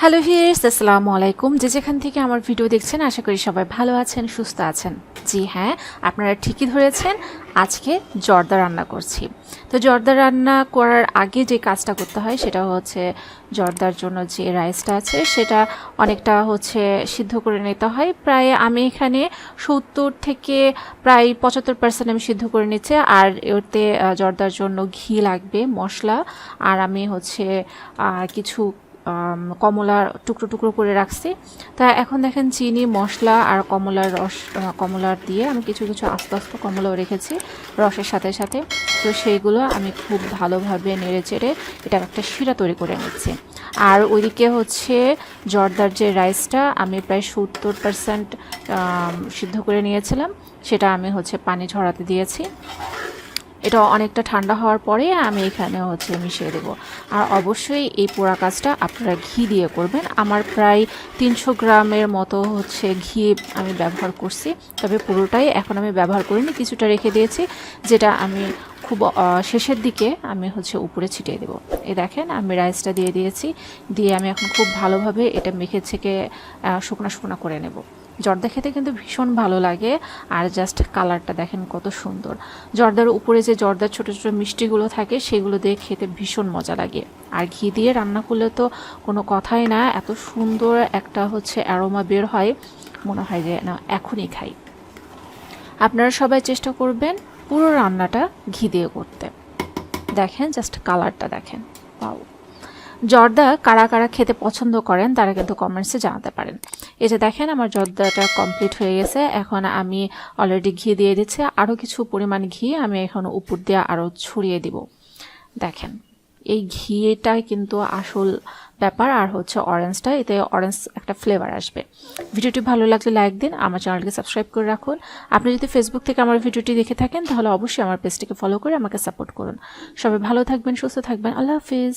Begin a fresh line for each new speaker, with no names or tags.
Hello viewers, আসসালামু আলাইকুম। যেখান থেকে আমার ভিডিও দেখছেন আশা করি সবাই ভালো আছেন, সুস্থ আছেন। জি হ্যাঁ, আপনারা ঠিকই ধরেছেন, আজকে জর্দা রান্না করছি। তো জর্দা রান্না করার আগে যে কাজটা করতে হয় সেটা হচ্ছে জর্দার জন্য যে রাইসটা আছে সেটা অনেকটা সিদ্ধ করে নিতে হয়। প্রায় আমি এখানে 70 থেকে প্রায় 75% আমি সিদ্ধ করে নিচ্ছি। আর এতে জর্দার জন্য ঘি লাগবে, মশলা, আর আমি কিছু কমলা টুকরো টুকরো করে রাখছি। তা এখন দেখেন চিনি, মশলা আর কমলার রস, কমলার দিয়ে আমি কিছু কিছু আস্তে আস্তে কমলাও রেখেছি রসের সাথে সাথে। তো সেইগুলো আমি খুব ভালোভাবে নেড়ে চেড়ে এটা একটা শিরা তৈরি করে নিচ্ছি। আর ওইদিকে জর্দার যে রাইসটা আমি প্রায় 70% সিদ্ধ করে নিয়েছিলাম, সেটা আমি পানি ঝরাতে দিয়েছি। এটা অনেকটা ঠান্ডা হওয়ার পরে আমি এখানে মিশিয়ে দেব। আর অবশ্যই এই পোড়া কাজটা আপনারা ঘি দিয়ে করবেন। আমার প্রায় 300 গ্রামের মতো ঘি আমি ব্যবহার করছি, তবে পুরোটাই এখন আমি ব্যবহার করিনি, কিছুটা রেখে দিয়েছি, যেটা আমি খুব শেষের দিকে আমি উপরে ছিটিয়ে দেব। এই দেখেন আমি রাইসটা দিয়ে দিয়েছি, দিয়ে আমি এখন খুব ভালোভাবে এটা মেখে ছেঁকে শুকনা শুকনা করে নেব। জর্দা খেতে কিন্তু ভীষণ ভালো লাগে। আর জাস্ট কালারটা দেখেন কত সুন্দর। জর্দার উপরে যে জর্দার ছোটো ছোটো মিষ্টিগুলো থাকে সেগুলো দিয়ে খেতে ভীষণ মজা লাগে। আর ঘি দিয়ে রান্না করলে তো কোনো কথাই না, এত সুন্দর একটা অ্যারোমা বের হয়, মনে হয় যে না এখনই খাই। আপনারা সবাই চেষ্টা করবেন পুরো রান্নাটা ঘি দিয়ে করতে। দেখেন জাস্ট কালারটা দেখেন, পাও। জর্দা কারা কারা খেতে পছন্দ করেন তারা কিন্তু কমেন্টসে জানাতে পারেন। এই যে দেখেন আমার জর্দাটা কমপ্লিট হয়ে গেছে। এখন আমি অলরেডি ঘি দিয়ে দিচ্ছি, আরও কিছু পরিমাণ ঘি আমি এখন উপর দিয়ে আরও ছড়িয়ে দিব। দেখেন এই ঘিটাই কিন্তু আসল ব্যাপার। আর অরেঞ্জটা, এতে অরেঞ্জ একটা ফ্লেভার আসবে। ভিডিওটি ভালো লাগলে লাইক দিন, আমার চ্যানেলকে সাবস্ক্রাইব করে রাখুন। আপনি যদি ফেসবুক থেকে আমার ভিডিওটি দেখে থাকেন তাহলে অবশ্যই আমার পেজটিকে ফলো করে আমাকে সাপোর্ট করুন। সবাই ভালো থাকবেন, সুস্থ থাকবেন। আল্লাহ হাফিজ।